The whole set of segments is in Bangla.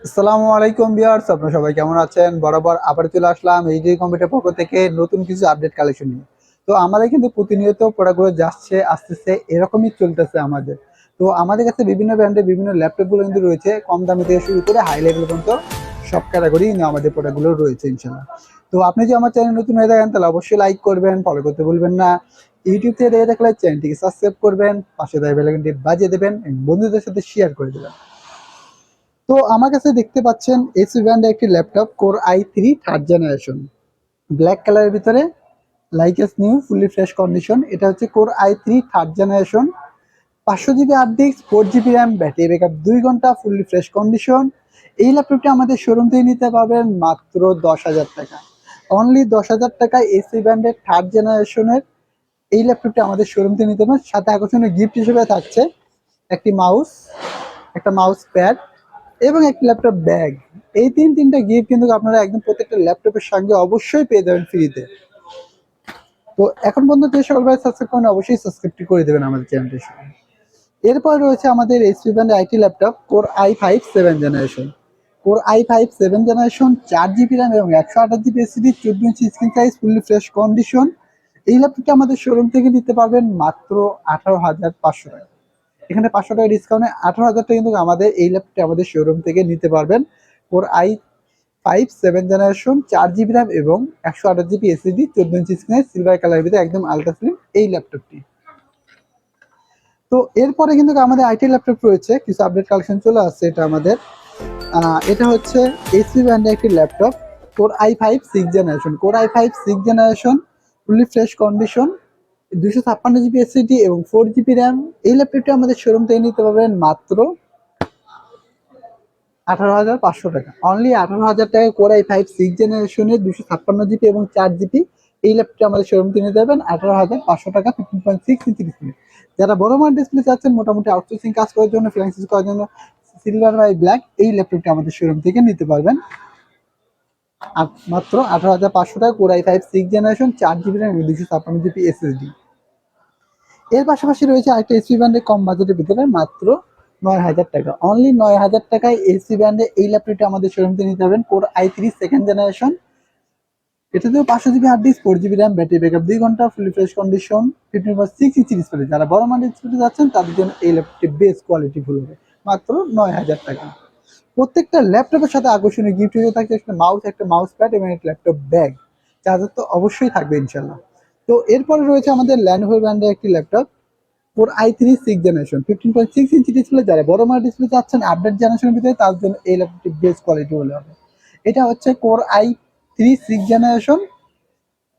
আসসালামু আলাইকুম ভিউয়ার্স, আপনারা সবাই কেমন আছেন? বরাবর আবার চলে আসলাম এইচডি কম্পিউটার পক্ষ থেকে নতুন কিছু আপডেট কালেকশন নিয়ে। তো আমাদের কিন্তু প্রতিনিয়ত প্রোডাক্টগুলো যাচ্ছে আসতেছে, এরকমই চলতেছে আমাদের। তো আমাদের কাছে বিভিন্ন ব্র্যান্ডের বিভিন্ন ল্যাপটপগুলো কিন্তু রয়েছে, কম দামি থেকে শুরু করে হাই লেভেল পর্যন্ত সব ক্যাটাগরি কিন্তু আমাদের প্রোডাক্টগুলো রয়েছে ইনশাল্লাহ। তো আপনি যদি আমার চ্যানেল নতুন হয়ে থাকেন তাহলে অবশ্যই লাইক করবেন, ফলো করতে ভুলবেন না। ইউটিউব থেকে দেখে থাকলে চ্যানেলটিকে সাবস্ক্রাইব করবেন, পাশে থাকা বেল আইকনটি বাজিয়ে দেবেন এবং বন্ধুদের সাথে শেয়ার করে দেবেন। তো আমার কাছে দেখতে পাচ্ছেন এইচপি ব্র্যান্ডের একটি laptop core i3 third generation, black কালারের ভিতরে, like as new, fully fresh condition. এটা হচ্ছে core i3 third generation, 500 GB hard disk, 4 GB RAM, battery backup 2 ঘন্টা, ফুলি ফ্রেশ কন্ডিশন। এই ল্যাপটপটি আমাদের শোরুম থেকে নিতে পারবেন মাত্র 10,000 টাকা। অনলি 10,000 টাকায় এইচপি ব্র্যান্ডের থার্ড জেনারেশনের এই ল্যাপটপটি আমাদের শোরুম থেকে নিতে পারবেন। সাথে আকর্ষণীয় গিফট হিসেবে থাকছে একটি মাউস, একটা মাউস প্যাড এবং একটি ল্যাপটপ ব্যাগ। এই তিনটা গিফট কিন্তু আপনারা একদম প্রত্যেকটা ল্যাপটপের সঙ্গে অবশ্যই পেয়ে যাবেন ফ্রিতে। তো এখন পর্যন্ত যে সকল ভাই সাবস্ক্রাইব করেন অবশ্যই সাবস্ক্রাইবটি করে দেবেন আমাদের চ্যানেলটির সঙ্গে। এরপর রয়েছে আমাদের এইচপি ব্র্যান্ডের IT laptop core i5 seven generation. Core i5 seven generation, 4 GB RAM এবং 128 GB SSD, 14 inch screen size, fully fresh condition. এই ল্যাপটপটি আমাদের শোরুম থেকে নিতে পারবেন মাত্র 18,500 টাকা। এখানে 500 টাকা ডিসকাউন্টে 18,000 টাকা কিন্তু আমাদের এই ল্যাপটপটি আমাদের শোরুম থেকে নিতে পারবেন। Core i5 seven generation, 4 GB RAM এবং 128 GB SSD, 14 inch screen, silver কালারের ভিতরে একদম আলট্রা স্লিম এই ল্যাপটপটি। তো এরপরে কিন্তু আমাদের আইটি ল্যাপটপ রয়েছে, কিছু আপডেট কালেকশন চলে আসছে। এটা আমাদের এটা হচ্ছে এইচপি ব্র্যান্ডের একটি laptop, core i5 six generation, fully fresh condition, 256 GB SSD এবং 4 জিবি র্যাম। এই ল্যাপটপটি আমাদের শোরুম থেকে নিতে পারবেন মাত্র 18,500 টাকা। অনলি 18,000 টাকায় কোর i5 সিক্স জেনারেশনের 256 জিবি এবং 4 জিবি এই ল্যাপটপটি আমাদের শোরুম থেকে নিতে পারবেন 18,500 টাকা, 15.6 ইঞ্চি ডিসপ্লে। যারা বড় মানের ডিসপ্লে চাচ্ছেন, মোটামুটি আউটসোর্সিং কাজ করার জন্য, ফ্রিল্যান্সিং করার জন্য, সিলভার বাই ব্ল্যাক এই ল্যাপটপটি আমাদের শোরুম থেকে নিতে পারবেন মাত্র 18,500 টাকা। Core i5 six generation, 4 GB RAM এবং 256 জিবি এসএসডি। এর পাশাপাশি রয়েছে আরেকটা এইচপি ব্র্যান্ডের কম বাজেটের ভিতরে মাত্র 9,000 টাকা। অনলি 9,000 টাকায় এইচপি ব্র্যান্ডের এই ল্যাপটপটি আমাদের শোরুম থেকে নিতে পারবেন কোর i3 সেকেন্ড জেনারেশন। এটাতেও 500 GB hard disk, 4 GB RAM, battery backup 2 ঘন্টা, fully fresh condition, 15.6 inch display. যারা বড় মানের ডিসপ্লে যাচ্ছেন তাদের জন্য এই ল্যাপটপটি বেস্ট কোয়ালিটি ফুল হবে মাত্র 9,000 টাকা। প্রত্যেকটা ল্যাপটপের সাথে আকর্ষণীয় গিফট হয়ে থাকে একটা মাউস, একটা মাউস প্যাড এবং একটা ল্যাপটপ ব্যাগ। চার্জার তো অবশ্যই থাকবে ইনশাল্লাহ। তো এরপরে রয়েছে আমাদের ল্যানোভো ব্র্যান্ডের একটি laptop core i3 six generation, 15.6 inch display. যারা বড় মানের ডিসপ্লে চাচ্ছেন আপডেট জেনারেশনের ভিতরে তার জন্য এই ল্যাপটপটি বেস্ট কোয়ালিটি হলে হবে। এটা হচ্ছে core i3 six generation,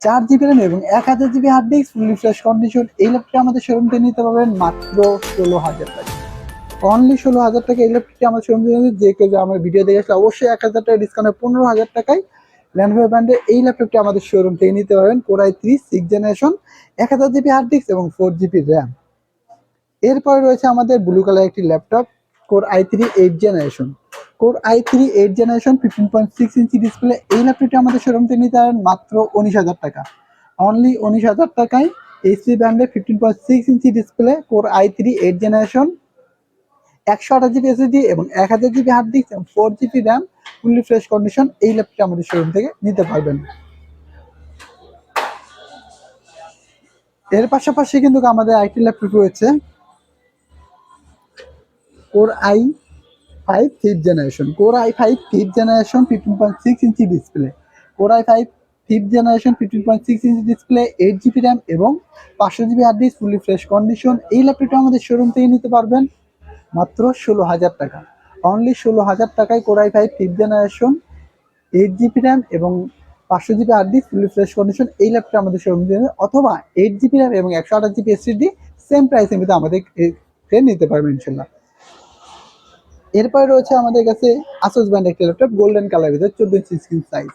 4 GB RAM এবং 1,000 GB hard disk, fully fresh condition. এই ল্যাপটপটি আমাদের শোরুম থেকে নিতে পারবেন মাত্র 16,000 টাকা। অনলি 16,000 টাকা এই ল্যাপটপটি আমার শোরুম থেকে যে কেউ আমার ভিডিও দেখে আসলে অবশ্যই 1,000 টাকা ডিসকাউন্টে 15,000 টাকায় ল্যানোভো ব্র্যান্ডের এই ল্যাপটপটি আমাদের শোরুম থেকে নিতে পারবেন core i3 six generation, 1,000 GB hard disk এবং 4 জিবি র্যাম। এরপরে রয়েছে আমাদের ব্লু কালার একটি laptop core i3 eight generation. Core i3 eight generation, 15.6 inch display. এই ল্যাপটপটি আমাদের শোরুম থেকে নিতে পারেন মাত্র 19,000 টাকা। অনলি 19,000 টাকায় এইচপি ব্র্যান্ডের 15.6 inch display core i3 eight generation, 128 GB SSD এবং 1,000 জিবি হার্ড ডিস্ক এবং 4 GB RAM, fully fresh condition. এই ল্যাপটপটি আমাদের শোরুম থেকে নিতে পারবেন। এর পাশাপাশি কিন্তু আমাদের আইটি ল্যাপটপ রয়েছে core i5 fifth generation, 15.6 inch display. Core i5 fifth generation, 15.6 inch display, 8 GB RAM এবং 500 GB hard disk, fully fresh condition. এই ল্যাপটপটা আমাদের শোরুম থেকে নিতে পারবেন মাত্র 16,000 টাকা। অনলি 16,000 টাকায় core i5 fifth generation, 8 GB RAM এবং 500 GB hard disk, fully fresh condition. এই ল্যাপটপটা আমাদের শোরুম থেকে অথবা 8 জিবি র্যাম এবং 128 জিবি এসএসডি সেম প্রাইসের মধ্যে আমাদের নিতে পারবেন ইনশাল্লাহ। এরপরে রয়েছে আমাদের কাছে আসুস ব্র্যান্ড একটি ল্যাপটপ, গোল্ডেন কালার ভিতরে, 14 ইঞ্চি স্ক্রিন সাইজ।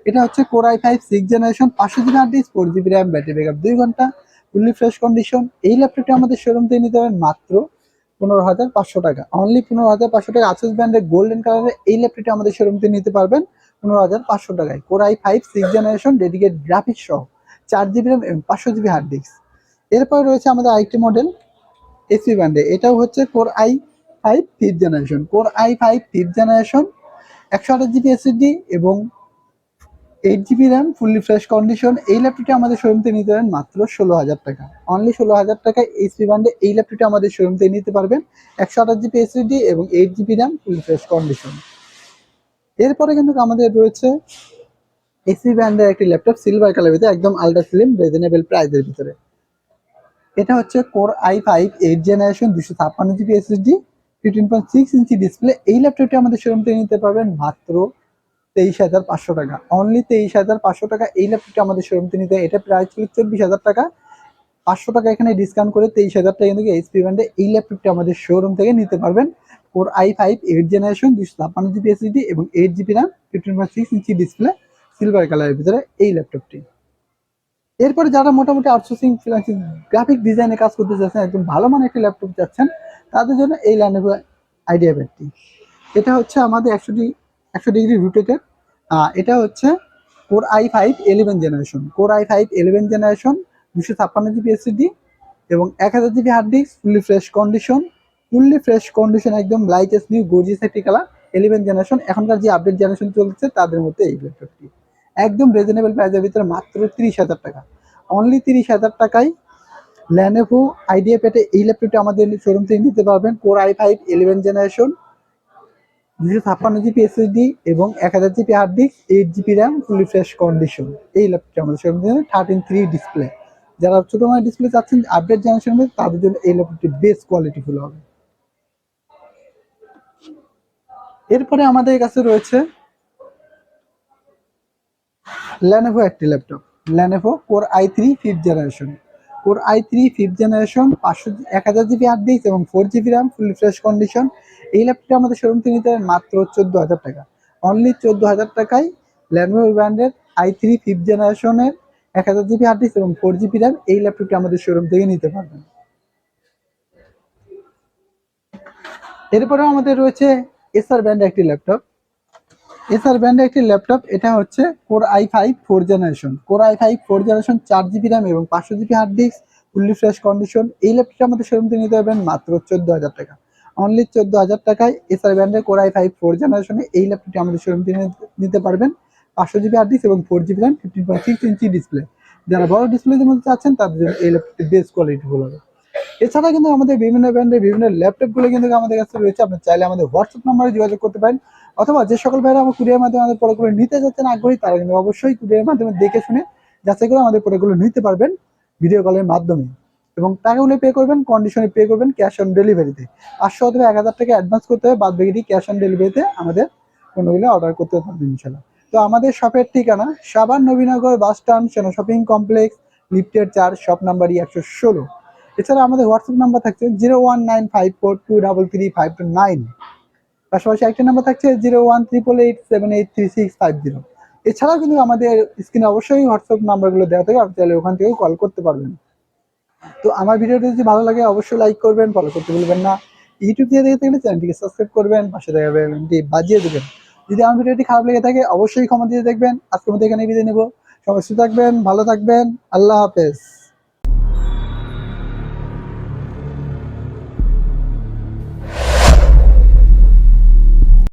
এটা হচ্ছে core i5 six generation, 500 GB hard disk, 4 GB RAM, battery backup 2 ঘন্টা, ফুললি ফ্রেশ কন্ডিশন। এই ল্যাপটপটি আমাদের শোরুম থেকে নিতে পারেন মাত্র 15,500 টাকা। অনলি 15,500 টাকা আসুস ব্র্যান্ডের গোল্ডেন কালারের এই ল্যাপটপটি আমাদের শোরুম থেকে নিতে পারবেন 15,500 টাকায়। Core i5 six generation, dedicate graphics সহ, 4 জিবি র্যাম এবং 500 জিবি হার্ড ডিস্ক। এরপরে রয়েছে আমাদের আরেকটি মডেল এইচপি ব্র্যান্ডে, এটাও হচ্ছে core i5 fifth generation. Core i5 fifth generation, 128 GB SSD এবং 8 GB RAM, fully fresh condition. এই ল্যাপটপটি আমাদের শোরুম থেকে নিতে পারেন মাত্র 16,000 টাকা। অনলি 16,000 টাকায় এইচপি ব্র্যান্ডে এই ল্যাপটপটি আমাদের শোরুম থেকে নিতে পারবেন। 128 জিবি এসএসডি এবং 8 GB RAM, fully fresh condition. এরপরে কিন্তু আমাদের রয়েছে এইচপি ব্র্যান্ডের একটি ল্যাপটপ সিলভার কালার ভিতরে, একদম আলট্রা স্লিম রিজনেবল প্রাইসের ভিতরে। এটা হচ্ছে core i5 8 generation, 256 GB SSD, 15.6 inch display. এই ল্যাপটপটি আমাদের শোরুম থেকে নিতে পারবেন মাত্র 23,500 টাকা। অনলি 23,500 টাকা এই ল্যাপটপটি আমাদের শোরুম থেকে নিতে। এটা প্রাইস ছিল 24,000 টাকা, 500 টাকা এখানে ডিসকাউন্ট করে 23,000 টাকা কিন্তু এইচপি ব্র্যান্ডে এই ল্যাপটপটি আমাদের শোরুম থেকে নিতে পারবেন। Core i5 8 generation, 256 GB SSD এবং 8 GB RAM, 15.6 inch display, silver কালারের ভিতরে এই ল্যাপটপটি। এরপরে যারা মোটামুটি আউটসোর্সিং ফ্রিল্যান্সিং গ্রাফিক ডিজাইনে কাজ করতে চাচ্ছেন, একদম ভালো মানের একটি ল্যাপটপ চাচ্ছেন, তাদের জন্য এই Lenovo IdeaPad। এটা হচ্ছে আমাদের 100 ডিগ্রি রোটেটেড। এটা হচ্ছে core i5 11 generation, core i5 11 generation, 256 GB SSD এবং 1000 GB hard disk, fully fresh condition, একদম লাইটেস্ট নিউ গর্জিয়াস একটি কালার। 11 জেনারেশন, এখনকার যে আপডেট জেনারেশন চলছে তাদের মধ্যে এই ল্যাপটপটি একদম রিজনেবল প্রাইসের ভিতরে মাত্র 30,000 টাকা। অনলি 30,000 টাকায় Lenovo IdeaPad এই ল্যাপটপটি আমাদের শোরুম থেকে নিতে পারবেন। Core i5 11 generation, 256 GB SSD এবং 1000 GB hard disk, 8 GB RAM, fully fresh condition. এই ল্যাপটপটি আমাদের শোরুম থেকে 13.3 ডিসপ্লে। যারা ছোট মানের ডিসপ্লে চাচ্ছেন আপডেট জেনারেশনের মধ্যে, তাদের জন্য এই ল্যাপটপটি বেস্ট কোয়ালিটি ফুল হবে। এরপরে আমাদের কাছে রয়েছে Lenovo একটি laptop, Lenovo Core i3 5th generation, Core i3 5th generation, 1000 GB hard disk এবং 4 GB RAM, fully fresh condition. এই ল্যাপটপটি আমাদের শোরুম থেকে নিতে মাত্র 14,000 টাকা। অনলি 14,000 টাকায় Lenovo ব্র্যান্ডের i3 5th জেনারেশনের 1000 জিবি হার্ড ডিস্ক এবং 4 জিবি র্যাম এই ল্যাপটপটি আমাদের শোরুম থেকে নিতে পারবেন। এরপরেও আমাদের রয়েছে এসার ব্র্যান্ডের একটি ল্যাপটপ, এসার ব্র্যান্ডের একটি ল্যাপটপ। এটা হচ্ছে core i5 4 generation, core i5 4 generation, 4 GB RAM এবং 500 GB hard disk, fully fresh condition. এই ল্যাপটপটি আমাদের শোরুম থেকে নিতে পারবেন মাত্র 14,000 টাকা। অনলি 14,000 টাকায় এসার ব্র্যান্ডের কোর i5 4 জেনারেশনে এই ল্যাপটপটি আমাদের শোরুম থেকে নিতে পারবেন। 500 জিবি হার্ড ডিস্ক এবং 4 জিবি র্যাম, 15.6 ইঞ্চি ডিসপ্লে। যারা বড় ডিসপ্লের মধ্যে চাচ্ছেন তাদের জন্য এই ল্যাপটপটি বেস্ট কোয়ালিটি ফুল হবে। এছাড়া কিন্তু আমাদের বিভিন্ন ব্র্যান্ডের বিভিন্ন ল্যাপটপগুলো কিন্তু আমাদের কাছে রয়েছে। আপনি চাইলে আমাদের হোয়াটসঅ্যাপ নাম্বারে যোগাযোগ করতে পারেন, অথবা যে সকল ভাইরা আমার কুরিয়ার মাধ্যমে আমাদের প্রোডাক্টগুলো নিতে যাচ্ছেন আগ্রহী, তারা কিন্তু অবশ্যই কুরিয়ার মাধ্যমে দেখে শুনে যাচাই করে আমাদের প্রোডাক্টগুলো নিতে পারবেন ভিডিও কলের মাধ্যমে। এবং টাকাগুলো পে করবেন, কন্ডিশনে পে করবেন ক্যাশ অন ডেলিভারিতে। 500 অথবা 1,000 টাকা অ্যাডভান্স করতে হবে, বাদ বাকিটি ক্যাশ অন ডেলিভারিতে আমাদের পণ্যগুলো অর্ডার করতে পারবেন ইনশাল্লাহ। তো আমাদের শপের ঠিকানা সাভার নবীনগর বাস স্ট্যান্ড, সেনা শপিং কমপ্লেক্স, লিফটের 4, শপ নাম্বার 116। এছাড়া আমাদের হোয়াটসঅ্যাপ নাম্বার থাকছে 01954233529। পাশাপাশি একটা নাম্বার থাকছে 01388783650। এছাড়াও কিন্তু আমাদের স্ক্রিনে অবশ্যই হোয়াটসঅ্যাপ নাম্বারগুলো দেওয়া থাকে, আপনি চাইলে ওখান থেকেও কল করতে পারবেন। তো আমার ভিডিওটি যদি ভালো লাগে অবশ্যই লাইক করবেন, ফলো করতে ভুলবেন না। ইউটিউব থেকে দেখে থাকলে চ্যানেলটিকে সাবস্ক্রাইব করবেন, পাশে থাকা বেল আইকনটি বাজিয়ে দেবেন। যদি আমার ভিডিওটি খারাপ লেগে থাকে অবশ্যই ক্ষমা দিয়ে দেখবেন। আজকের মতো এখানে বিদায় নেব। সবাই সুস্থ থাকবেন, ভালো থাকবেন, আল্লাহ হাফেজ।